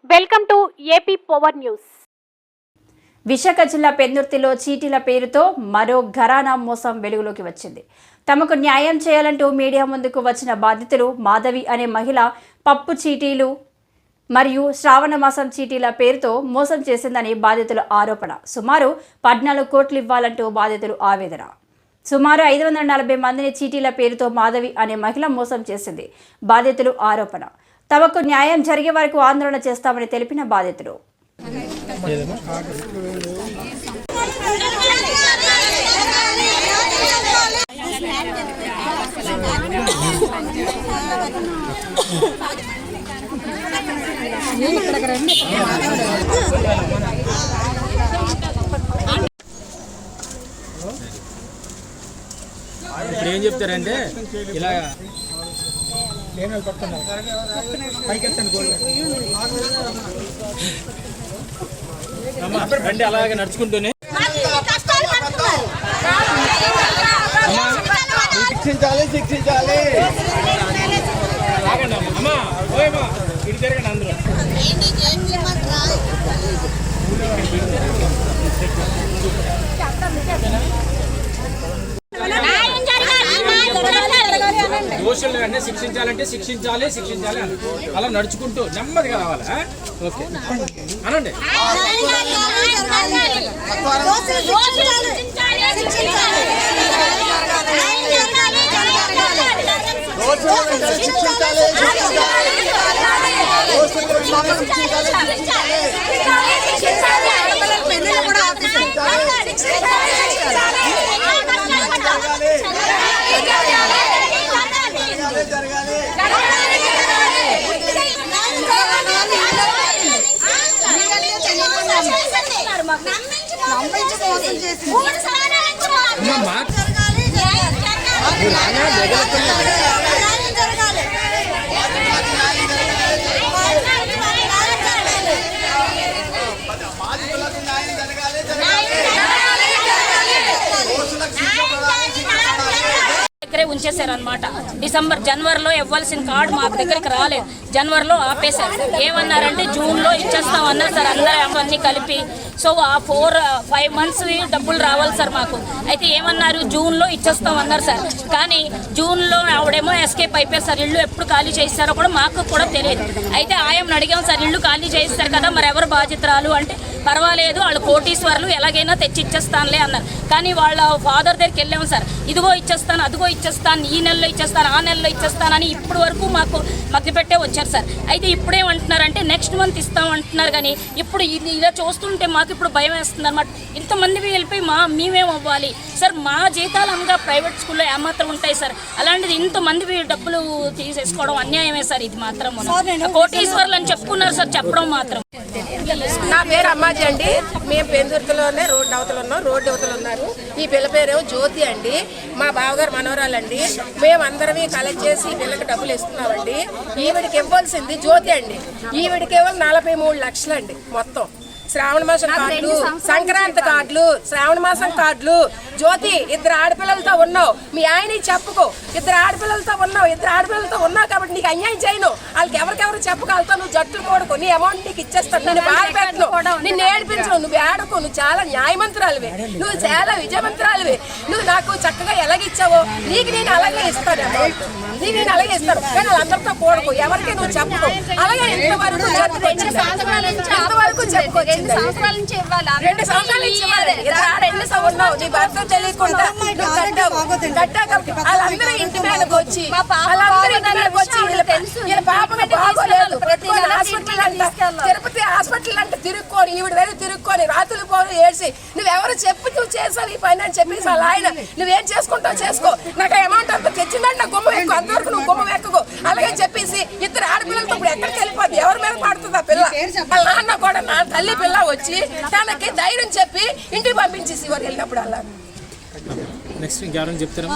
Welcome to AP power news. Visakha జిల్లా పెందుర్తిలో చీటీల పేరుతో మరో ఘరానా మోసం వెలుగులోకి వచ్చింది. తమకు న్యాయం చేయాలంటూ మీడియా ముందుకు వచ్చిన బాధితులు మాధవి అనే మహిళ పప్పు చీటీలు మరియు శ్రావణ మాసం చీటీల పేరుతో మోసం చేసిందని బాధితుల ఆరోపణ. సుమారు 14 కోట్లు ఇవ్వాలంటూ బాధితులు ఆవేదన. సుమారు 540 మందిని చీటీల పేరుతో మాధవి అనే మహిళ మోసం చేసింది బాధితులు ఆరోపణ. తమకు న్యాయం జరిగే వరకు ఆందోళన చేస్తామని తెలిపిన బాధితులు. ఇప్పుడు ఏం చెప్తారంటే ఇలా బండి అలాగే నడుచుకుంటూనే శిక్షించాలి అమ్మా ఓయమ్మా ఇటు జరగండి అందరూ. దోషులు అన్నీ శిక్షించాలి అని అలా నడుచుకుంటూ నెమ్మదిగా రావాలి. ఓకే అనండి. దగ్గరే ఉంచేశారనమాట. జనవరిలో ఇవ్వాల్సిన కార్డు మా దగ్గరికి రాలేదు. జనవరిలో ఆపేశారు. ఏమన్నారంటే జూన్లో ఇచ్చేస్తామన్నారు సార్. అందరూ అవన్నీ కలిపి. సో ఆ 4-5 మంత్స్ డబ్బులు రావాలి సార్ మాకు. అయితే ఏమన్నారు జూన్లో ఇచ్చేస్తామన్నారు సార్. కానీ జూన్లో ఆవిడేమో ఎస్కేప్ అయిపోయారు సార్. ఇల్లు ఎప్పుడు ఖాళీ చేయిస్తారో కూడా మాకు కూడా తెలియదు. అయితే ఆయమ్మని అడిగాం సార్, ఇల్లు ఖాళీ చేయిస్తారు కదా, మరి ఎవరు బాధ్యతరాలు అంటే పర్వాలేదు వాళ్ళు కోటీశ్వర్లు ఎలాగైనా తెచ్చి ఇచ్చేస్తానులే అన్నారు. కానీ వాళ్ళ ఫాదర్ దగ్గరికి వెళ్ళాము సార్. ఇదిగో ఇచ్చేస్తాను, అదిగో ఇచ్చేస్తాను, ఈ నెలలో ఇచ్చేస్తాను, ఆ నెలలో ఇచ్చేస్తానని ఇప్పటి వరకు మాకు మధ్యపెట్టే వచ్చారు సార్. అయితే ఇప్పుడేమంటున్నారంటే నెక్స్ట్ మంత్ ఇస్తామంటున్నారు. కానీ ఇప్పుడు ఇలా చూస్తుంటే మాకు ఇప్పుడు భయం వేస్తుంది అనమాట. ఇంతమంది వెళ్ళిపోయి మేమేం అవ్వాలి సార్? మా జీతాలు అనగా ప్రైవేట్ స్కూల్లో ఏమాత్రం ఉంటాయి సార్. అలాంటిది ఇంతమంది డబ్బులు తీసేసుకోవడం అన్యాయమే సార్. ఇది మాత్రం కోటీశ్వర్లు అని చెప్పుకున్నారు సార్. చెప్పడం మాత్రం. నా పేరు అమ్మాజీ అండి. మేము పెందుర్తిలోనే రోడ్డు అవతలు ఉన్నారు. ఈ పిల్ల పేరేమో జ్యోతి అండి. మా బావగారు మనవరాలండి. మేమందరం కలెక్ట్ చేసి ఈ పిల్లకి డబ్బులు ఇస్తున్నామండి. ఈవిడికి ఇవ్వాల్సింది జ్యోతి అండి. ఈవిడికేమో 43 లక్షలు అండి మొత్తం. శ్రావణ మాసం కార్డులు, సంక్రాంతి కార్డులు, శ్రావణ మాసం కార్డులు. జ్యోతి 2 ఆడపిల్లలతో ఉన్నావు. మీ ఆయన చెప్పుకో. 2 ఆడపిల్లలతో ఉన్నావు కాబట్టి నీకు అన్యాయం చేయను. వాళ్ళకి ఎవరికెవరు చెప్పగలుగుతావు. నువ్వు జట్టు కొడుకు, నీ అమౌంట్ నీకు ఇచ్చేస్తాను. నేను బాధ పెట్టను, నిన్ను ఏడిపించను. నువ్వు ఏడకు. నువ్వు చాలా న్యాయమంత్రాలువే, నువ్వు చాలా విజయమంత్రాలువే. నువ్వు నాకు చక్కగా ఎలాగిచ్చావో నీకు నేను అలాగే ఇస్తాను. నీకు నేను అలాగే ఇస్తాను. కానీ వాళ్ళందరితో కూడకు, ఎవరికి నువ్వు చెప్పుకో. అలాగే ఇంతవరకు చెప్పుకో. 2 సంవత్సరాల నుంచి ఇవ్వాలి. 2 సంవత్సరాల నుంచి ఇవ్వాలి. ఉన్నావు నీ భర్త తెలియకుండా వాళ్ళందరూ ఇంటి మీదకి వచ్చి తిరుపతి హాస్పిటల్ అంటే తిరుక్కొని ఈవిడ వేరే తిరుక్కొని రాత్రులు పోలు ఏడ్చి నువ్వెవరు చెప్పి నువ్వు చేసావు ఈ పని అని చెప్పేసి వాళ్ళ ఆయన నువ్వేం చేసుకుంటావు చేసుకో, నాకు అమౌంట్ అంతా తెచ్చిందంటే నా గుమ్మ ఎక్కువ, అంతవరకు నువ్వు గుమ్మ ఎక్కకు అలాగే చెప్పేసి 2 ఆడపిల్లలతో ఇప్పుడు ఎక్కడికి వెళ్ళిపోద్ది? ఎవరి మీద పడుతుంది ఆ పిల్ల? వాళ్ళ నాన్న కూడా నా తల్లి పిల్ల వచ్చి తనకి ధైర్యం చెప్పి ఇంటికి పంపించేసి వారు వెళ్ళినప్పుడు అలా. నెక్స్ట్ ఇంకెవరైనా చెప్తారా?